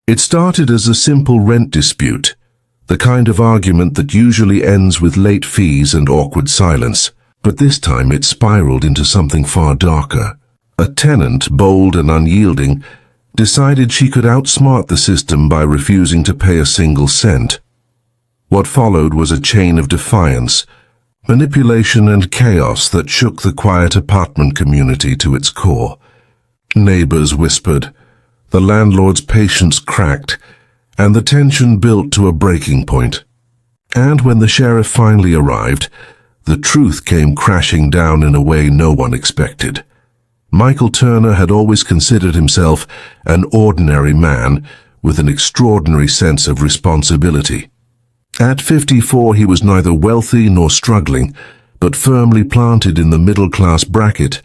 It started as a simple rent dispute, the kind of argument that usually ends with late fees and awkward silence. But this time it spiraled into something far darker. A tenant, bold and unyielding, decided she could outsmart the system by refusing to pay a single cent. What followed was a chain of defiance, manipulation and chaos that shook the quiet apartment community to its core. Neighbors whispered, the landlord's patience cracked, and the tension built to a breaking point. And when the sheriff finally arrived, the truth came crashing down in a way no one expected. Michael Turner had always considered himself an ordinary man with an extraordinary sense of responsibility. At 54, he was neither wealthy nor struggling, but firmly planted in the middle-class bracket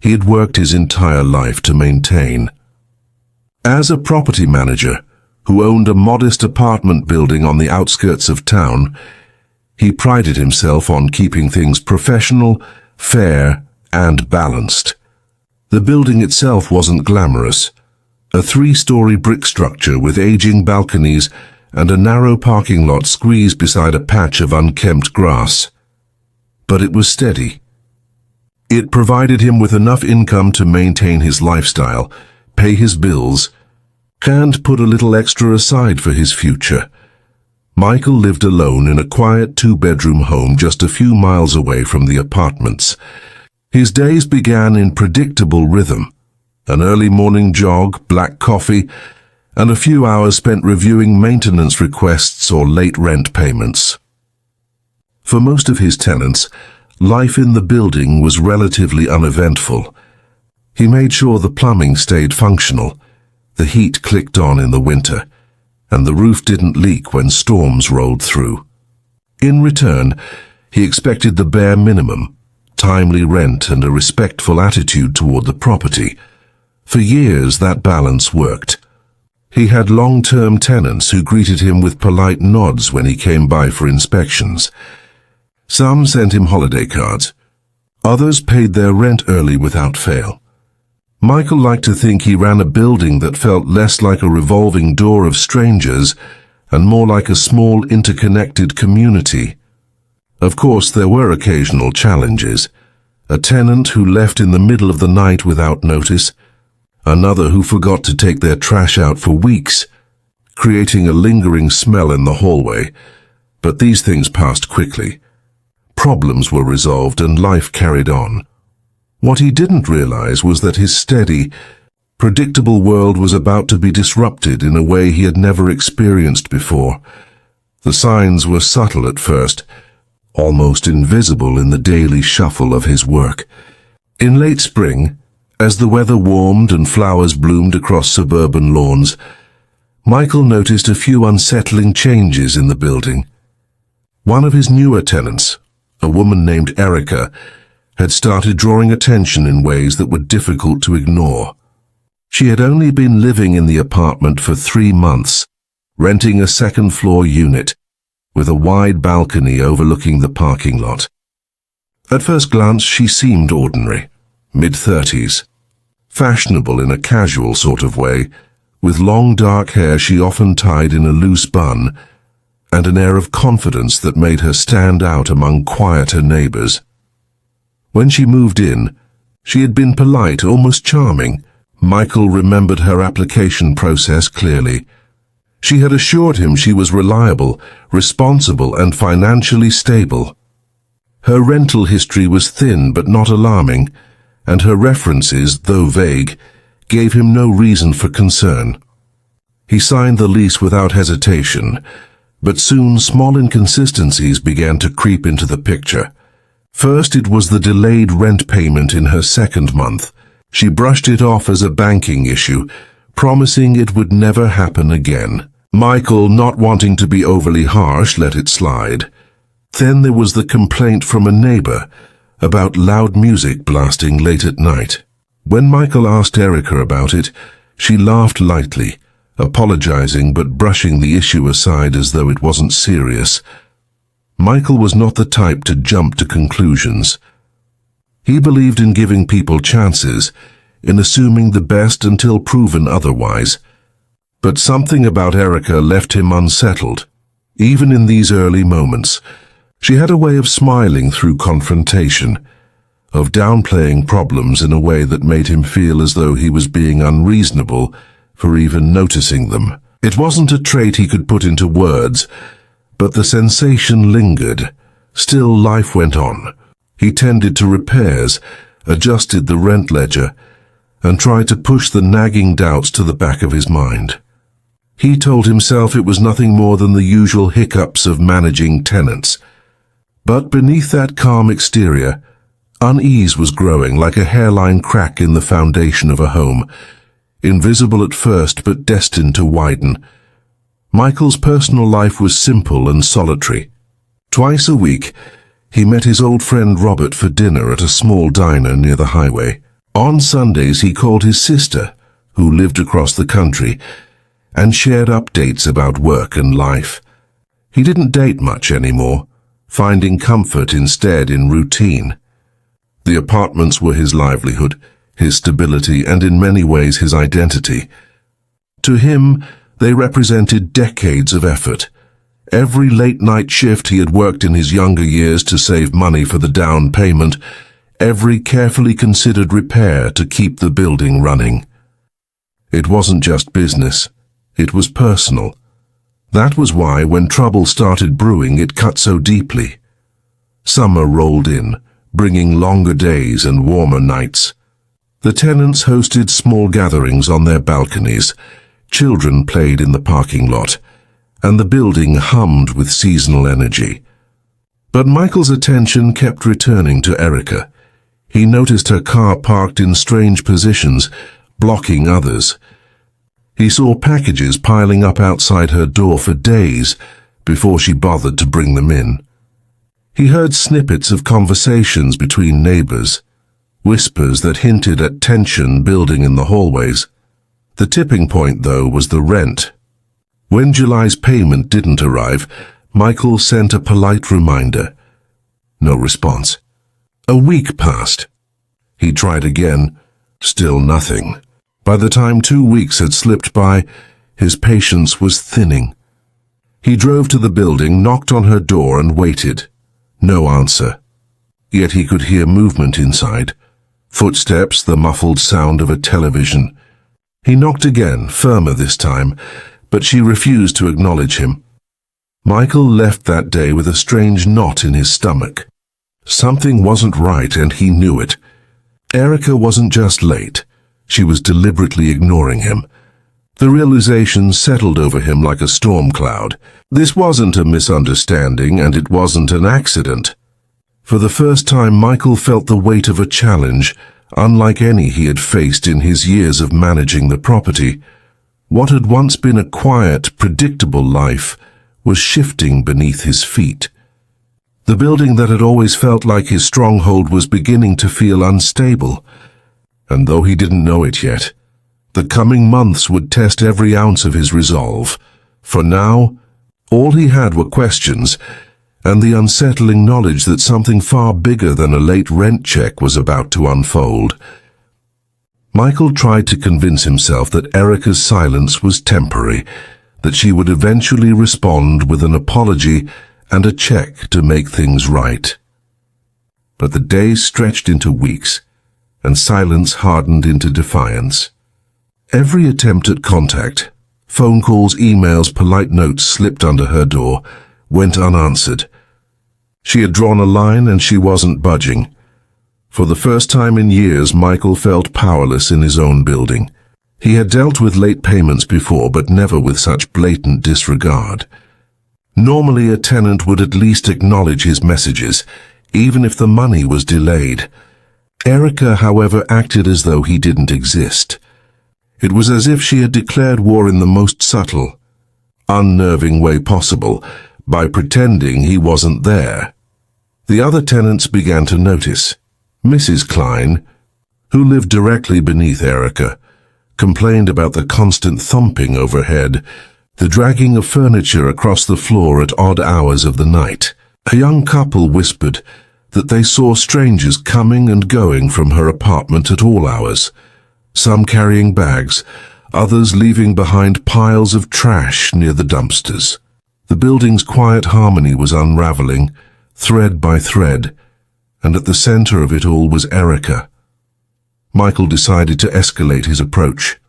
he had worked his entire life to maintain. As a property manager who owned a modest apartment building on the outskirts of town, he prided himself on keeping things professional, fair, and balanced. The building itself wasn't glamorous. A 3-story brick structure with aging balconies and a narrow parking lot squeezed beside a patch of unkempt grass. But it was steady. It provided him with enough income to maintain his lifestyle, pay his bills, and put a little extra aside for his future. Michael lived alone in a quiet 2-bedroom home just a few miles away from the apartments. His days began in predictable rhythm: an early morning jog, black coffee, and a few hours spent reviewing maintenance requests or late rent payments. For most of his tenants, life in the building was relatively uneventful. He made sure the plumbing stayed functional, the heat clicked on in the winter, and the roof didn't leak when storms rolled through. In return, he expected the bare minimum: timely rent and a respectful attitude toward the property. For years, that balance worked. He had long-term tenants who greeted him with polite nods when he came by for inspections. Some sent him holiday cards. Others paid their rent early without fail. Michael liked to think he ran a building that felt less like a revolving door of strangers and more like a small interconnected community. Of course, there were occasional challenges. A tenant who left in the middle of the night without notice, another who forgot to take their trash out for weeks, creating a lingering smell in the hallway. But these things passed quickly. Problems were resolved and life carried on. What he didn't realize was that his steady, predictable world was about to be disrupted in a way he had never experienced before. The signs were subtle at first, almost invisible in the daily shuffle of his work. In late spring, as the weather warmed and flowers bloomed across suburban lawns, Michael noticed a few unsettling changes in the building. One of his newer tenants, a woman named Erica, had started drawing attention in ways that were difficult to ignore. She had only been living in the apartment for 3 months, renting a second-floor unit with a wide balcony overlooking the parking lot. At first glance, she seemed ordinary, mid-30s, fashionable in a casual sort of way, with long dark hair she often tied in a loose bun, and an air of confidence that made her stand out among quieter neighbors. When she moved in, she had been polite, almost charming. Michael remembered her application process clearly. She had assured him she was reliable, responsible, and financially stable. Her rental history was thin but not alarming, and her references, though vague, gave him no reason for concern. He signed the lease without hesitation, but soon small inconsistencies began to creep into the picture. First, it was the delayed rent payment in her second month. She brushed it off as a banking issue, promising it would never happen again. Michael, not wanting to be overly harsh, let it slide. Then there was the complaint from a neighbor about loud music blasting late at night. When Michael asked Erica about it, she laughed lightly, apologizing but brushing the issue aside as though it wasn't serious. Michael was not the type to jump to conclusions. He believed in giving people chances, in assuming the best until proven otherwise. But something about Erica left him unsettled. Even in these early moments, she had a way of smiling through confrontation, of downplaying problems in a way that made him feel as though he was being unreasonable for even noticing them. It wasn't a trait he could put into words, but the sensation lingered. Still, life went on. He tended to repairs, adjusted the rent ledger, and tried to push the nagging doubts to the back of his mind. He told himself it was nothing more than the usual hiccups of managing tenants. But beneath that calm exterior, unease was growing like a hairline crack in the foundation of a home, invisible at first but destined to widen. Michael's personal life was simple and solitary. Twice a week, he met his old friend Robert for dinner at a small diner near the highway. On Sundays, he called his sister, who lived across the country, and shared updates about work and life. He didn't date much anymore, finding comfort instead in routine. The apartments were his livelihood, his stability, and in many ways his identity. To him, they represented decades of effort. Every late-night shift he had worked in his younger years to save money for the down payment, every carefully considered repair to keep the building running. It wasn't just business. It was personal. That was why, when trouble started brewing, it cut so deeply. Summer rolled in, bringing longer days and warmer nights. The tenants hosted small gatherings on their balconies, children played in the parking lot, and the building hummed with seasonal energy. But Michael's attention kept returning to Erica. He noticed her car parked in strange positions, blocking others. He saw packages piling up outside her door for days before she bothered to bring them in. He heard snippets of conversations between neighbors, whispers that hinted at tension building in the hallways. The tipping point, though, was the rent. When July's payment didn't arrive, Michael sent a polite reminder. No response. A week passed. He tried again. Still nothing. By the time 2 weeks had slipped by, his patience was thinning. He drove to the building, knocked on her door, and waited. No answer. Yet he could hear movement inside. Footsteps, the muffled sound of a television. He knocked again, firmer this time, but she refused to acknowledge him. Michael left that day with a strange knot in his stomach. Something wasn't right, and he knew it. Erica wasn't just late. She was deliberately ignoring him. The realization settled over him like a storm cloud. This wasn't a misunderstanding, and it wasn't an accident. For the first time, Michael felt the weight of a challenge, unlike any he had faced in his years of managing the property. What had once been a quiet, predictable life was shifting beneath his feet. The building that had always felt like his stronghold was beginning to feel unstable. And though he didn't know it yet, the coming months would test every ounce of his resolve. For now, all he had were questions, and the unsettling knowledge that something far bigger than a late rent check was about to unfold. Michael tried to convince himself that Erica's silence was temporary, that she would eventually respond with an apology and a check to make things right. But the days stretched into weeks, and silence hardened into defiance. Every attempt at contact, phone calls, emails, polite notes slipped under her door, went unanswered. She had drawn a line, and she wasn't budging. For the first time in years, Michael felt powerless in his own building. He had dealt with late payments before, but never with such blatant disregard. Normally, a tenant would at least acknowledge his messages, even if the money was delayed. Erica, however, acted as though he didn't exist. It was as if she had declared war in the most subtle, unnerving way possible, by pretending he wasn't there. The other tenants began to notice. Mrs. Klein, who lived directly beneath Erica, complained about the constant thumping overhead, the dragging of furniture across the floor at odd hours of the night. A young couple whispered that they saw strangers coming and going from her apartment at all hours, some carrying bags, others leaving behind piles of trash near the dumpsters. The building's quiet harmony was unraveling, thread by thread, and at the center of it all was Erica. Michael decided to escalate his approach.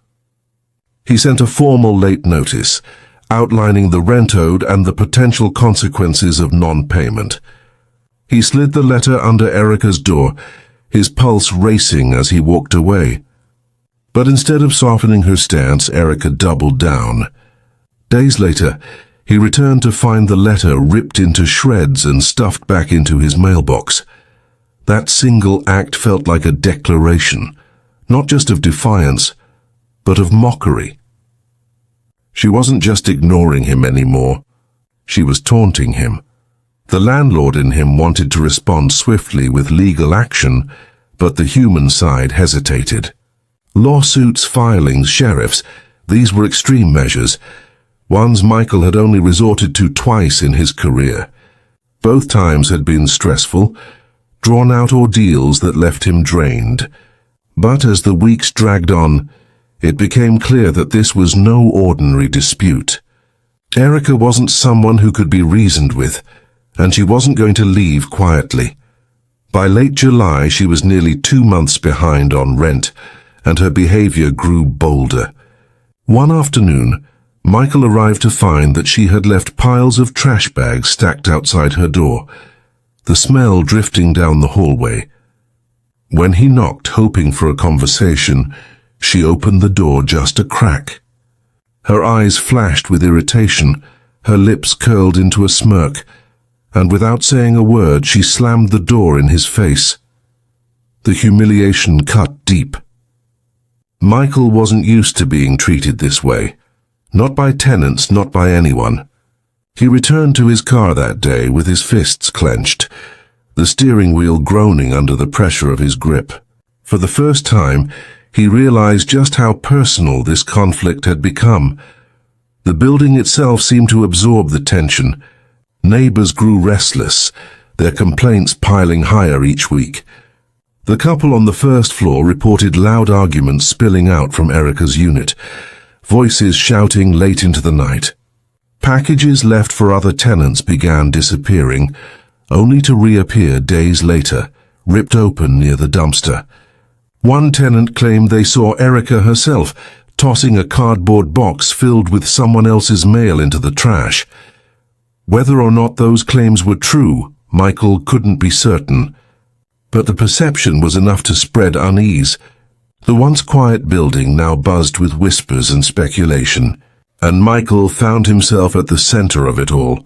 He sent a formal late notice, outlining the rent owed and the potential consequences of non-payment. He slid the letter under Erica's door, his pulse racing as he walked away. But instead of softening her stance, Erica doubled down. Days later, he returned to find the letter ripped into shreds and stuffed back into his mailbox. That single act felt like a declaration, not just of defiance, but of mockery. She wasn't just ignoring him anymore. She was taunting him. The landlord in him wanted to respond swiftly with legal action, but the human side hesitated. Lawsuits, filings, sheriffs, these were extreme measures, ones Michael had only resorted to twice in his career. Both times had been stressful, drawn-out ordeals that left him drained. But as the weeks dragged on, it became clear that this was no ordinary dispute. Erica wasn't someone who could be reasoned with, and she wasn't going to leave quietly. By late July, she was nearly 2 months behind on rent, and her behavior grew bolder. One afternoon, Michael arrived to find that she had left piles of trash bags stacked outside her door, the smell drifting down the hallway. When he knocked, hoping for a conversation, she opened the door just a crack. Her eyes flashed with irritation, her lips curled into a smirk, and without saying a word, she slammed the door in his face. The humiliation cut deep. Michael wasn't used to being treated this way. Not by tenants, not by anyone. He returned to his car that day with his fists clenched, the steering wheel groaning under the pressure of his grip. For the first time, he realized just how personal this conflict had become. The building itself seemed to absorb the tension. Neighbors grew restless, their complaints piling higher each week. The couple on the first floor reported loud arguments spilling out from Erica's unit, voices shouting late into the night. Packages left for other tenants began disappearing, only to reappear days later, ripped open near the dumpster. One tenant claimed they saw Erica herself tossing a cardboard box filled with someone else's mail into the trash. Whether or not those claims were true, Michael couldn't be certain. But the perception was enough to spread unease. The once quiet building now buzzed with whispers and speculation, and Michael found himself at the center of it all,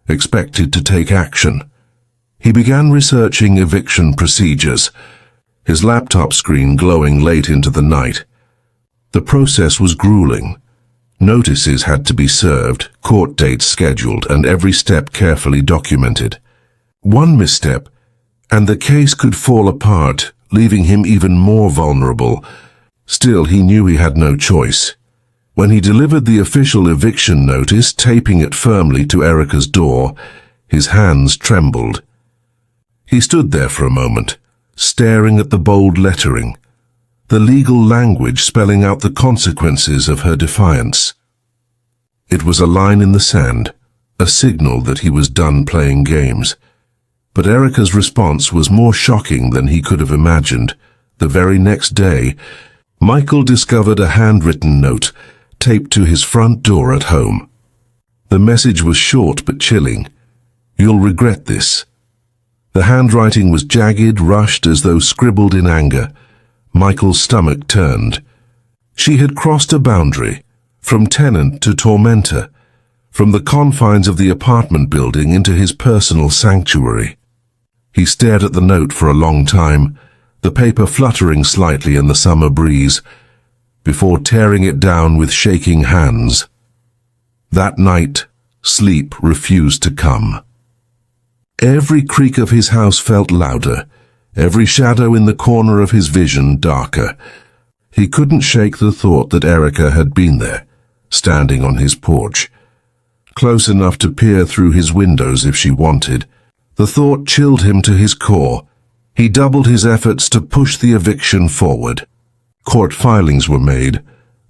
expected to take action. He began researching eviction procedures, his laptop screen glowing late into the night. The process was grueling. Notices had to be served, court dates scheduled, and every step carefully documented. One misstep, and the case could fall apart, leaving him even more vulnerable. Still, he knew he had no choice. When he delivered the official eviction notice, taping it firmly to Erica's door, his hands trembled. He stood there for a moment, staring at the bold lettering, the legal language spelling out the consequences of her defiance. It was a line in the sand, a signal that he was done playing games. But Erica's response was more shocking than he could have imagined. The very next day, Michael discovered a handwritten note taped to his front door at home. The message was short but chilling. "You'll regret this." The handwriting was jagged, rushed, as though scribbled in anger. Michael's stomach turned. She had crossed a boundary, from tenant to tormentor, from the confines of the apartment building into his personal sanctuary. He stared at the note for a long time, the paper fluttering slightly in the summer breeze, before tearing it down with shaking hands. That night, sleep refused to come. Every creak of his house felt louder, every shadow in the corner of his vision darker. He couldn't shake the thought that Erica had been there, standing on his porch, close enough to peer through his windows if she wanted. The thought chilled him to his core. He doubled his efforts to push the eviction forward. Court filings were made,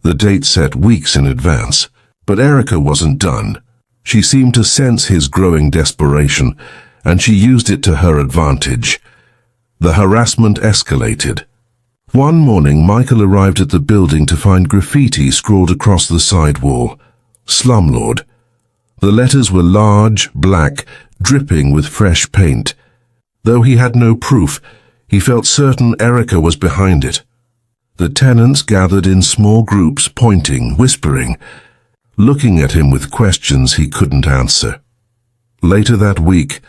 the date set weeks in advance. But Erica wasn't done. She seemed to sense his growing desperation, and she used it to her advantage. The harassment escalated. One morning, Michael arrived at the building to find graffiti scrawled across the side wall. Slumlord. The letters were large, black, dripping with fresh paint. Though he had no proof, he felt certain Erica was behind it. The tenants gathered in small groups, pointing, whispering, looking at him with questions he couldn't answer. Later that week,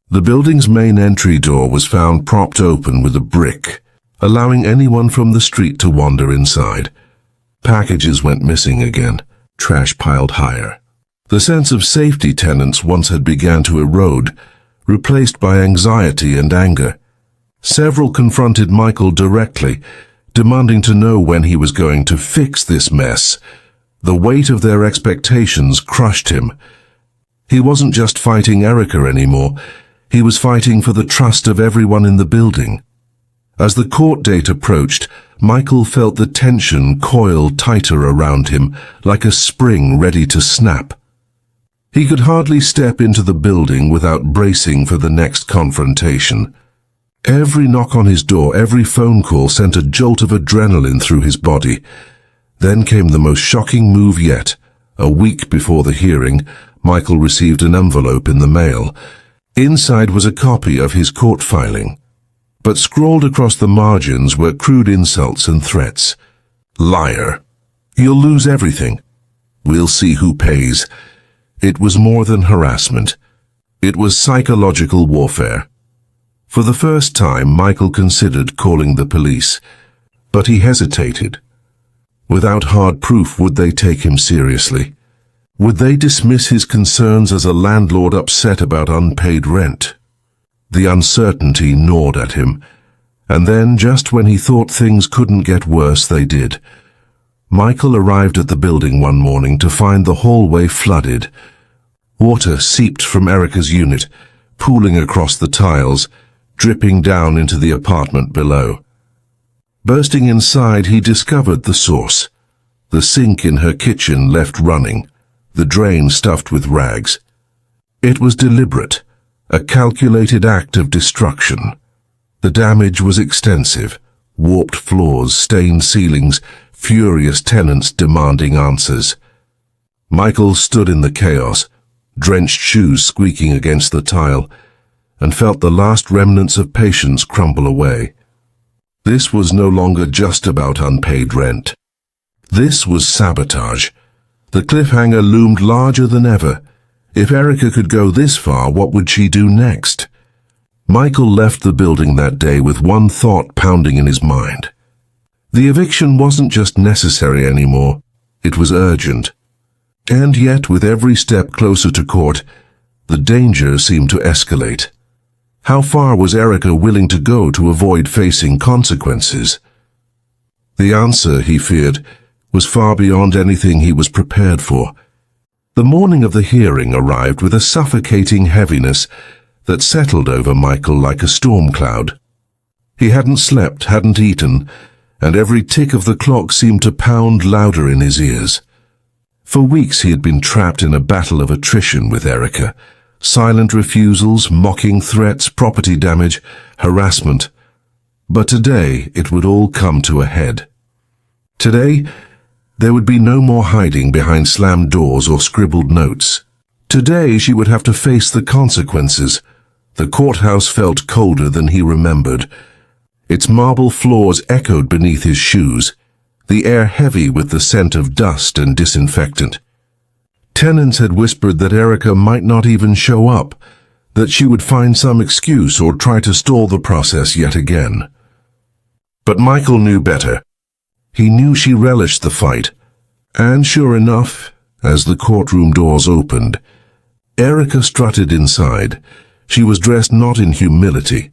the building's main entry door was found propped open with a brick, allowing anyone from the street to wander inside. Packages went missing again, trash piled higher. The sense of safety tenants once had begun to erode, replaced by anxiety and anger. Several confronted Michael directly, demanding to know when he was going to fix this mess. The weight of their expectations crushed him. He wasn't just fighting Erica anymore, he was fighting for the trust of everyone in the building. As the court date approached, Michael felt the tension coil tighter around him, like a spring ready to snap. He could hardly step into the building without bracing for the next confrontation. Every knock on his door, every phone call sent a jolt of adrenaline through his body. Then came the most shocking move yet. A week before the hearing, Michael received an envelope in the mail. Inside was a copy of his court filing, but scrawled across the margins were crude insults and threats. Liar. You'll lose everything. We'll see who pays. It was more than harassment. It was psychological warfare. For the first time, Michael considered calling the police, but he hesitated. Without hard proof, would they take him seriously? Would they dismiss his concerns as a landlord upset about unpaid rent? The uncertainty gnawed at him, and then, just when he thought things couldn't get worse, they did. Michael arrived at the building one morning to find the hallway flooded. Water seeped from Erica's unit, pooling across the tiles, dripping down into the apartment below. Bursting inside, he discovered the source. The sink in her kitchen left running, the drain stuffed with rags. It was deliberate, a calculated act of destruction. The damage was extensive: warped floors, stained ceilings, furious tenants demanding answers. Michael stood in the chaos, drenched shoes squeaking against the tile, and felt the last remnants of patience crumble away. This was no longer just about unpaid rent. This was sabotage. The cliffhanger loomed larger than ever. If Erica could go this far, what would she do next? Michael left the building that day with one thought pounding in his mind. The eviction wasn't just necessary anymore, it was urgent. And yet, with every step closer to court, the danger seemed to escalate. How far was Erica willing to go to avoid facing consequences? The answer, he feared, was far beyond anything he was prepared for. The morning of the hearing arrived with a suffocating heaviness that settled over Michael like a storm cloud. He hadn't slept, hadn't eaten, and every tick of the clock seemed to pound louder in his ears. For weeks he had been trapped in a battle of attrition with Erica. Silent refusals, mocking threats, property damage, harassment. But today it would all come to a head. Today, there would be no more hiding behind slammed doors or scribbled notes. Today she would have to face the consequences. The courthouse felt colder than he remembered. Its marble floors echoed beneath his shoes, the air heavy with the scent of dust and disinfectant. Tenants had whispered that Erica might not even show up, that she would find some excuse or try to stall the process yet again. But Michael knew better. He knew she relished the fight. And sure enough, as the courtroom doors opened, Erica strutted inside. She was dressed not in humility,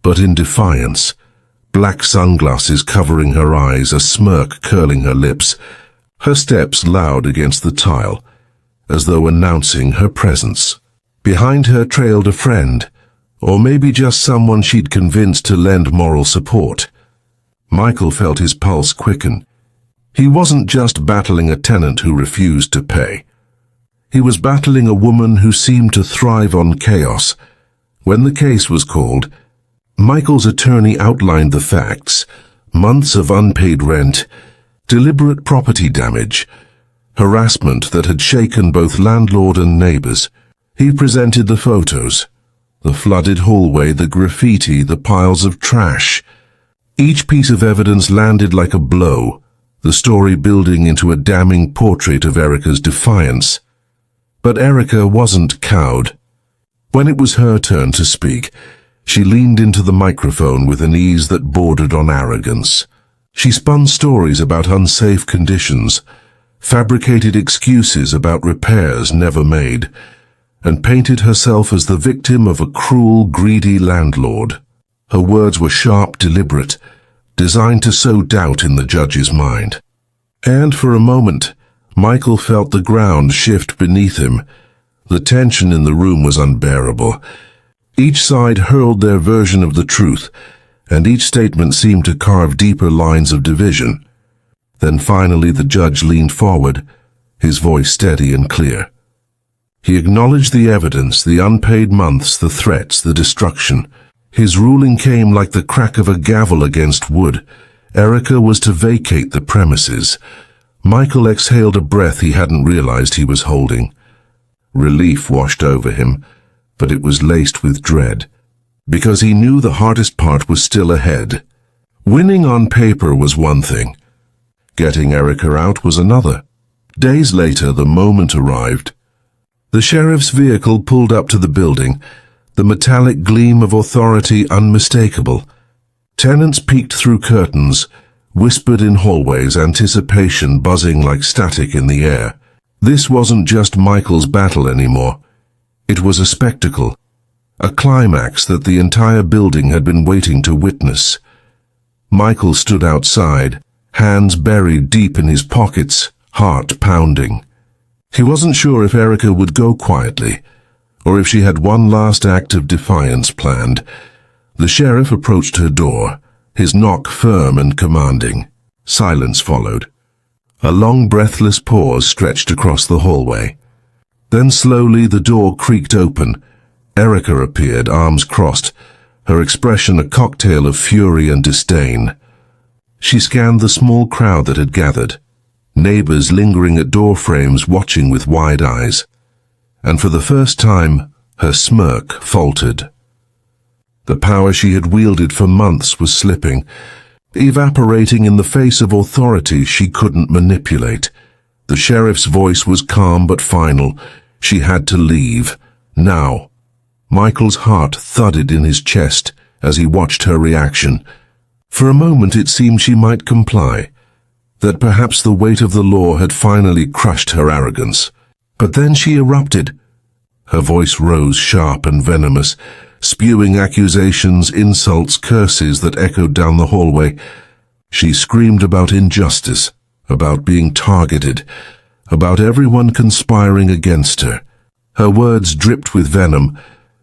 but in defiance. Black sunglasses covering her eyes, a smirk curling her lips, her steps loud against the tile, as though announcing her presence. Behind her trailed a friend, or maybe just someone she'd convinced to lend moral support. Michael felt his pulse quicken. He wasn't just battling a tenant who refused to pay. He was battling a woman who seemed to thrive on chaos. When the case was called, Michael's attorney outlined the facts: months of unpaid rent, deliberate property damage, harassment that had shaken both landlord and neighbors. He presented the photos: the flooded hallway, the graffiti, the piles of trash. Each piece of evidence landed like a blow, the story building into a damning portrait of Erica's defiance. But Erica wasn't cowed. When it was her turn to speak, she leaned into the microphone with an ease that bordered on arrogance. She spun stories about unsafe conditions, fabricated excuses about repairs never made, and painted herself as the victim of a cruel, greedy landlord. Her words were sharp, deliberate, designed to sow doubt in the judge's mind. And for a moment, Michael felt the ground shift beneath him. The tension in the room was unbearable. Each side hurled their version of the truth, and each statement seemed to carve deeper lines of division. Then finally the judge leaned forward, his voice steady and clear. He acknowledged the evidence, the unpaid months, the threats, the destruction. His ruling came like the crack of a gavel against wood. Erica was to vacate the premises. Michael exhaled a breath he hadn't realized he was holding. Relief washed over him, but it was laced with dread, because he knew the hardest part was still ahead. Winning on paper was one thing. Getting Erica out was another. Days later, the moment arrived. The sheriff's vehicle pulled up to the building, the metallic gleam of authority unmistakable. Tenants peeked through curtains, whispered in hallways, anticipation buzzing like static in the air. This wasn't just Michael's battle anymore. It was a spectacle, a climax that the entire building had been waiting to witness. Michael stood outside, hands buried deep in his pockets, heart pounding. He wasn't sure if Erica would go quietly, or if she had one last act of defiance planned. The sheriff approached her door, his knock firm and commanding. Silence followed. A long, breathless pause stretched across the hallway. Then slowly the door creaked open. Erica appeared, arms crossed, her expression a cocktail of fury and disdain. She scanned the small crowd that had gathered, neighbors lingering at door frames watching with wide eyes. And for the first time, her smirk faltered. The power she had wielded for months was slipping, evaporating in the face of authority she couldn't manipulate. The sheriff's voice was calm but final. She had to leave, now. Michael's heart thudded in his chest as he watched her reaction. For a moment it seemed she might comply, that perhaps the weight of the law had finally crushed her arrogance. But then she erupted. Her voice rose sharp and venomous, spewing accusations, insults, curses that echoed down the hallway. She screamed about injustice, about being targeted, about everyone conspiring against her. Her words dripped with venom,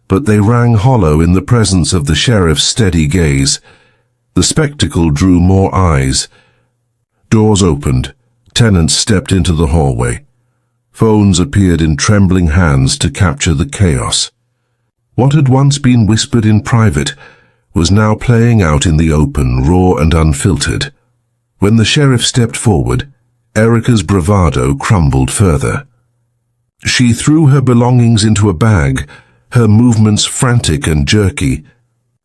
but they rang hollow in the presence of the sheriff's steady gaze. The spectacle drew more eyes. Doors opened. Tenants stepped into the hallway. Phones appeared in trembling hands to capture the chaos. What had once been whispered in private was now playing out in the open, raw and unfiltered. When the sheriff stepped forward, Erica's bravado crumbled further. She threw her belongings into a bag, her movements frantic and jerky.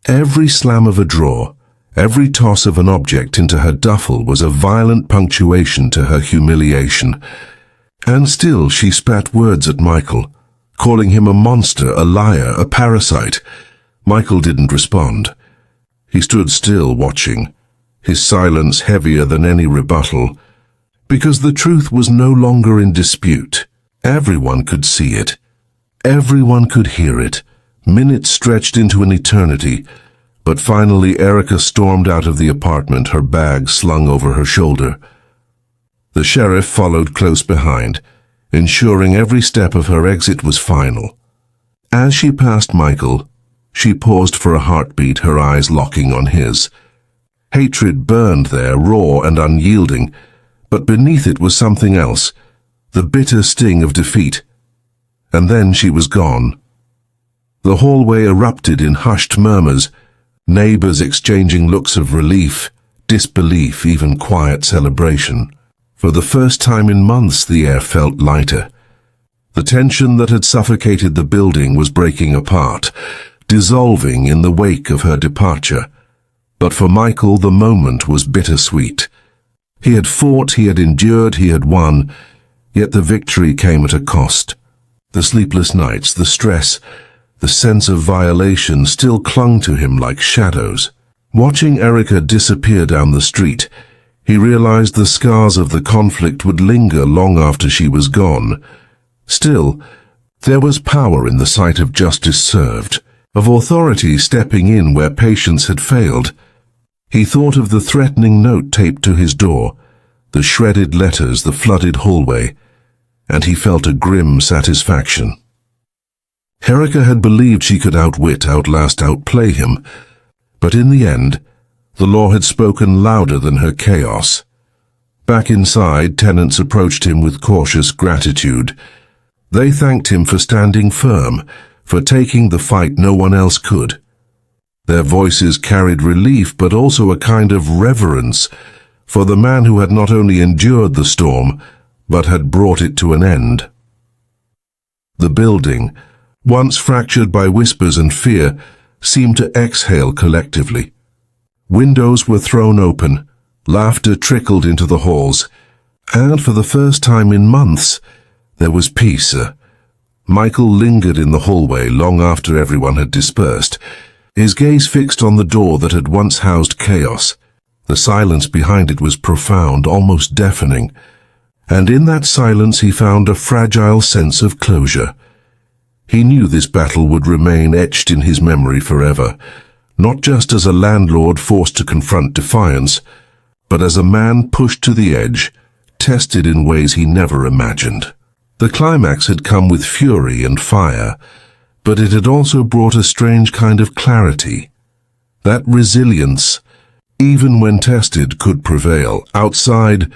Every slam of a drawer, every toss of an object into her duffel was a violent punctuation to her humiliation. And still she spat words at Michael, calling him a monster, a liar, a parasite. Michael didn't respond. He stood still, watching, his silence heavier than any rebuttal, because the truth was no longer in dispute. Everyone could see it. Everyone could hear it. Minutes stretched into an eternity, but finally Erica stormed out of the apartment, her bag slung over her shoulder. The sheriff followed close behind, ensuring every step of her exit was final. As she passed Michael, she paused for a heartbeat, her eyes locking on his. Hatred burned there, raw and unyielding, But beneath it was something else, the bitter sting of defeat. And then she was gone. The hallway erupted in hushed murmurs, neighbors exchanging looks of relief, disbelief, even quiet celebration. For the first time in months, the air felt lighter. The tension that had suffocated the building was breaking apart, dissolving in the wake of her departure. But for Michael, the moment was bittersweet. He had fought, he had endured, he had won, yet the victory came at a cost. The sleepless nights, the stress, the sense of violation still clung to him like shadows. Watching Erica disappear down the street, he realized the scars of the conflict would linger long after she was gone. Still, there was power in the sight of justice served, of authority stepping in where patience had failed. He thought of the threatening note taped to his door, the shredded letters, the flooded hallway, and he felt a grim satisfaction. Erica had believed she could outwit, outlast, outplay him, but in the end, the law had spoken louder than her chaos. Back inside, tenants approached him with cautious gratitude. They thanked him for standing firm, for taking the fight no one else could. Their voices carried relief, but also a kind of reverence for the man who had not only endured the storm, but had brought it to an end. The building, once fractured by whispers and fear, seemed to exhale collectively. Windows were thrown open, laughter trickled into the halls, and for the first time in months, there was peace. Michael lingered in the hallway long after everyone had dispersed, his gaze fixed on the door that had once housed chaos. The silence behind it was profound, almost deafening, and in that silence he found a fragile sense of closure. He knew this battle would remain etched in his memory forever, not just as a landlord forced to confront defiance, but as a man pushed to the edge, tested in ways he never imagined. The climax had come with fury and fire, but it had also brought a strange kind of clarity. That resilience, even when tested, could prevail. Outside,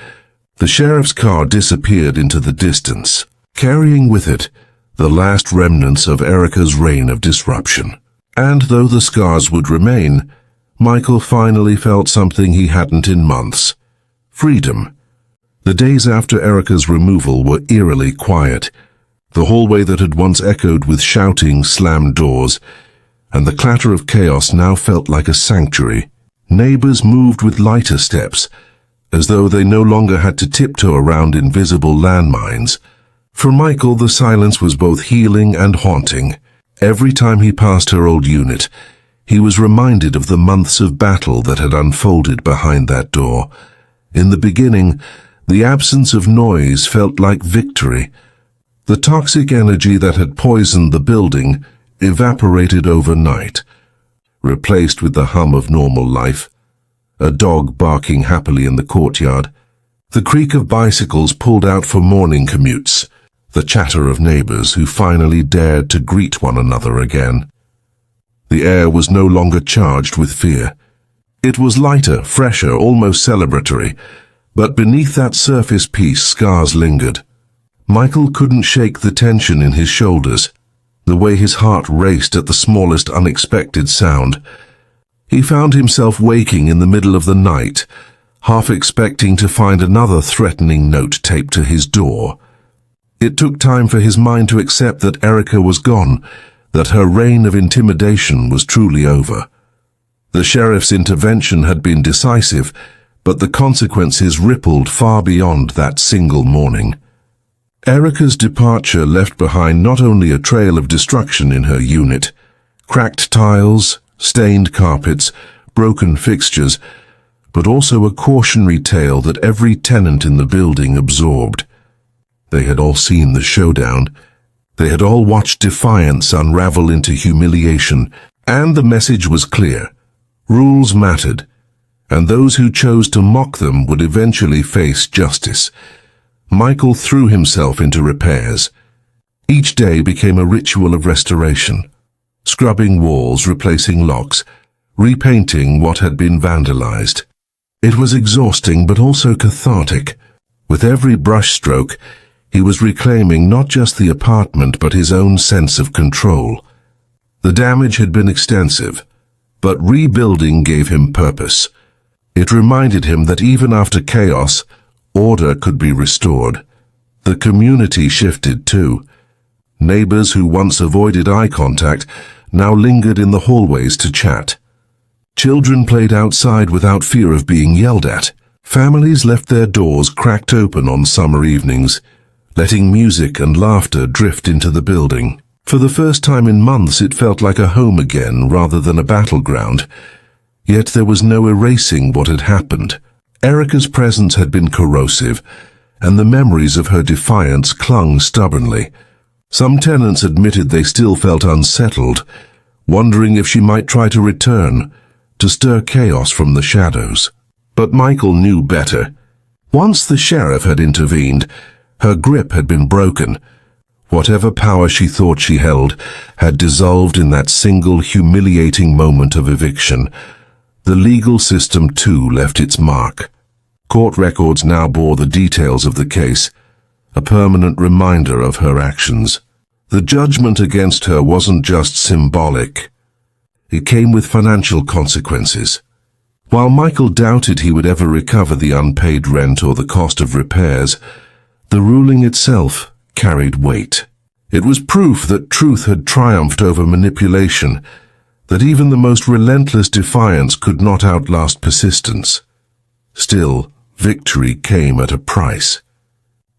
the sheriff's car disappeared into the distance, carrying with it the last remnants of Erica's reign of disruption. And though the scars would remain, Michael finally felt something he hadn't in months: freedom. The days after Erica's removal were eerily quiet. The hallway that had once echoed with shouting slammed doors, and the clatter of chaos now felt like a sanctuary. Neighbors moved with lighter steps, as though they no longer had to tiptoe around invisible landmines. For Michael, the silence was both healing and haunting. Every time he passed her old unit, he was reminded of the months of battle that had unfolded behind that door. In the beginning, the absence of noise felt like victory. The toxic energy that had poisoned the building evaporated overnight, replaced with the hum of normal life. A dog barking happily in the courtyard, the creak of bicycles pulled out for morning commutes, the chatter of neighbors who finally dared to greet one another again. The air was no longer charged with fear. It was lighter, fresher, almost celebratory, but beneath that surface peace, scars lingered. Michael couldn't shake the tension in his shoulders, the way his heart raced at the smallest unexpected sound. He found himself waking in the middle of the night, half expecting to find another threatening note taped to his door. It took time for his mind to accept that Erica was gone, that her reign of intimidation was truly over. The sheriff's intervention had been decisive, but the consequences rippled far beyond that single morning. Erica's departure left behind not only a trail of destruction in her unit, cracked tiles, stained carpets, broken fixtures, but also a cautionary tale that every tenant in the building absorbed. They had all seen the showdown. They had all watched defiance unravel into humiliation, and the message was clear. Rules mattered, and those who chose to mock them would eventually face justice. Michael threw himself into repairs. Each day became a ritual of restoration, scrubbing walls, replacing locks, repainting what had been vandalized. It was exhausting but also cathartic. With every brushstroke, he was reclaiming not just the apartment but his own sense of control. The damage had been extensive, but rebuilding gave him purpose. It reminded him that even after chaos, order could be restored. The community shifted too. Neighbors who once avoided eye contact now lingered in the hallways to chat. Children played outside without fear of being yelled at. Families left their doors cracked open on summer evenings, letting music and laughter drift into the building. For the first time in months, it felt like a home again rather than a battleground. Yet there was no erasing what had happened. Erica's presence had been corrosive, and the memories of her defiance clung stubbornly. Some tenants admitted they still felt unsettled, wondering if she might try to return, to stir chaos from the shadows. But Michael knew better. Once the sheriff had intervened, her grip had been broken. Whatever power she thought she held had dissolved in that single humiliating moment of eviction. The legal system too left its mark. Court records now bore the details of the case, a permanent reminder of her actions. The judgment against her wasn't just symbolic. It came with financial consequences. While Michael doubted he would ever recover the unpaid rent or the cost of repairs, the ruling itself carried weight. It was proof that truth had triumphed over manipulation, that even the most relentless defiance could not outlast persistence. Still, victory came at a price.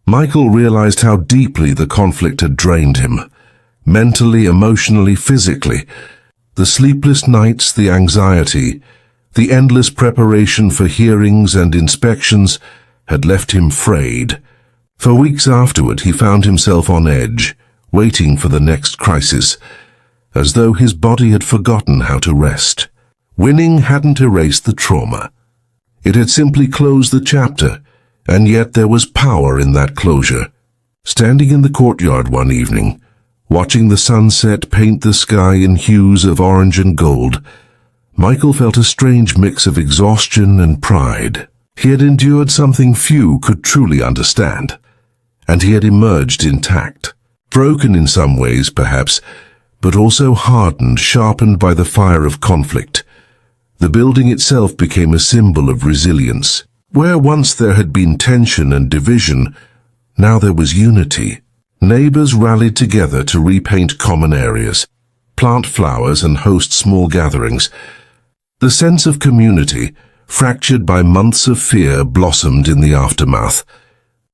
Michael realized how deeply the conflict had drained him, mentally, emotionally, physically. The sleepless nights, the anxiety, the endless preparation for hearings and inspections had left him frayed. For weeks afterward, he found himself on edge, waiting for the next crisis, as though his body had forgotten how to rest. Winning hadn't erased the trauma. It had simply closed the chapter, and yet there was power in that closure. Standing in the courtyard one evening, watching the sunset paint the sky in hues of orange and gold, Michael felt a strange mix of exhaustion and pride. He had endured something few could truly understand, and he had emerged intact. Broken in some ways, perhaps, but also hardened, sharpened by the fire of conflict. The building itself became a symbol of resilience. Where once there had been tension and division, now there was unity. Neighbors rallied together to repaint common areas, plant flowers and host small gatherings. The sense of community, fractured by months of fear, blossomed in the aftermath.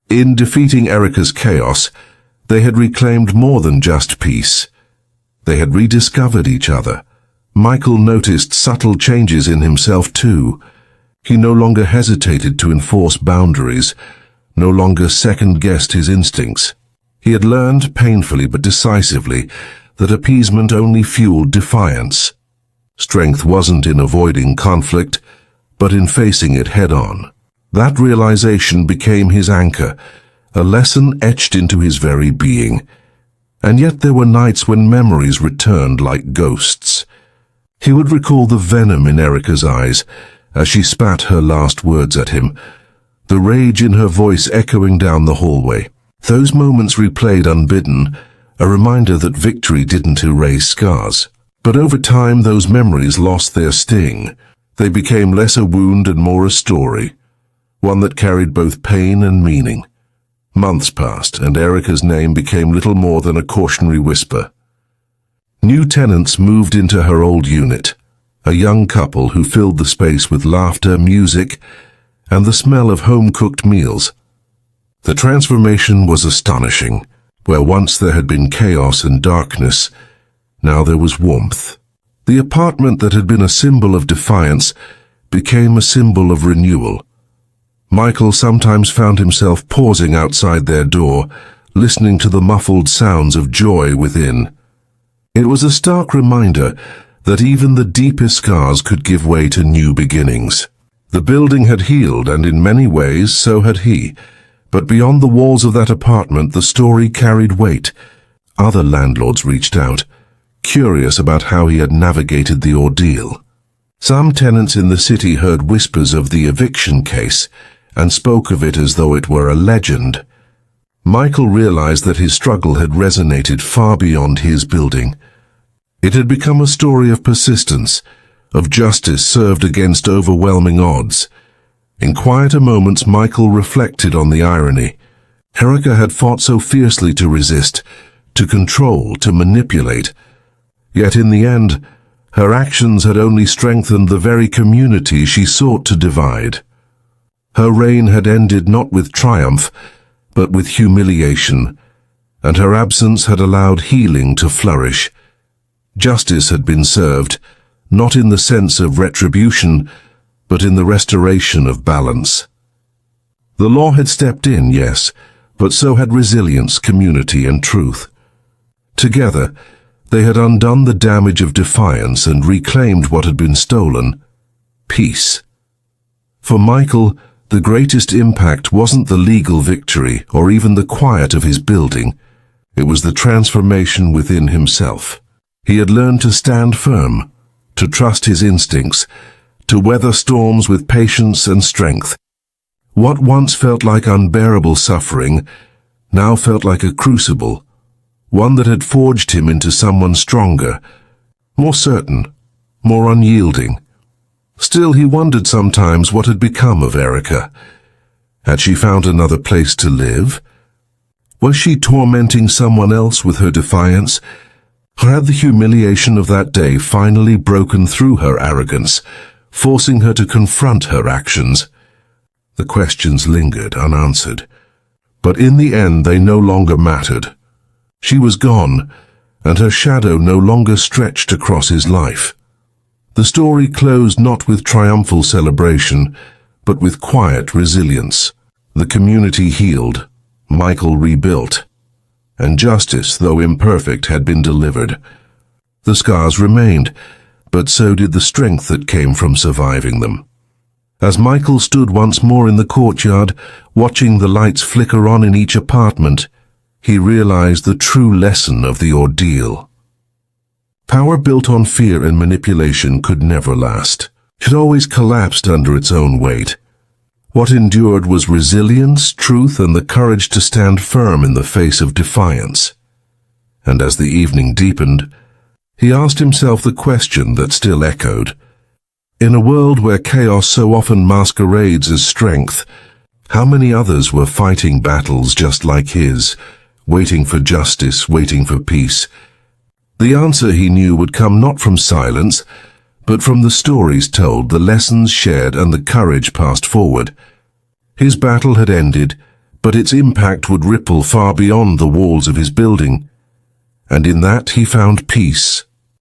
In defeating Erica's chaos, they had reclaimed more than just peace. They had rediscovered each other. Michael noticed subtle changes in himself too. He no longer hesitated to enforce boundaries, no longer second-guessed his instincts. He had learned, painfully but decisively, that appeasement only fueled defiance. Strength wasn't in avoiding conflict, but in facing it head-on. That realization became his anchor, a lesson etched into his very being. And yet there were nights when memories returned like ghosts. He would recall the venom in Erica's eyes as she spat her last words at him, the rage in her voice echoing down the hallway. Those moments replayed unbidden, a reminder that victory didn't erase scars. But over time those memories lost their sting. They became less a wound and more a story, one that carried both pain and meaning. Months passed, and Erica's name became little more than a cautionary whisper. New tenants moved into her old unit, a young couple who filled the space with laughter, music, and the smell of home-cooked meals. The transformation was astonishing. Where once there had been chaos and darkness, now there was warmth. The apartment that had been a symbol of defiance became a symbol of renewal. Michael sometimes found himself pausing outside their door, listening to the muffled sounds of joy within. It was a stark reminder that even the deepest scars could give way to new beginnings. The building had healed, and in many ways so had he. But beyond the walls of that apartment, the story carried weight. Other landlords reached out, curious about how he had navigated the ordeal. Some tenants in the city heard whispers of the eviction case and spoke of it as though it were a legend. Michael realized that his struggle had resonated far beyond his building. It had become a story of persistence, of justice served against overwhelming odds. In quieter moments, Michael reflected on the irony. Erica had fought so fiercely to resist, to control, to manipulate. Yet in the end, her actions had only strengthened the very community she sought to divide. Her reign had ended not with triumph, but with humiliation, and her absence had allowed healing to flourish. Justice had been served, not in the sense of retribution, but in the restoration of balance. The law had stepped in, yes, but so had resilience, community, and truth. Together, they had undone the damage of defiance and reclaimed what had been stolen: peace. For Michael, the greatest impact wasn't the legal victory or even the quiet of his building. It was the transformation within himself. He had learned to stand firm, to trust his instincts, to weather storms with patience and strength. What once felt like unbearable suffering now felt like a crucible, one that had forged him into someone stronger, more certain, more unyielding. Still, he wondered sometimes what had become of Erica. Had she found another place to live? Was she tormenting someone else with her defiance? Or had the humiliation of that day finally broken through her arrogance, forcing her to confront her actions? The questions lingered unanswered, but in the end they no longer mattered. She was gone, and her shadow no longer stretched across his life. The story closed not with triumphal celebration, but with quiet resilience. The community healed, Michael rebuilt, and justice, though imperfect, had been delivered. The scars remained, but so did the strength that came from surviving them. As Michael stood once more in the courtyard, watching the lights flicker on in each apartment, he realized the true lesson of the ordeal. Power built on fear and manipulation could never last. It always collapsed under its own weight. What endured was resilience, truth, and the courage to stand firm in the face of defiance. And as the evening deepened, he asked himself the question that still echoed. In a world where chaos so often masquerades as strength, how many others were fighting battles just like his, waiting for justice, waiting for peace? The answer, he knew, would come not from silence, but from the stories told, the lessons shared, and the courage passed forward. His battle had ended, but its impact would ripple far beyond the walls of his building. And in that he found peace,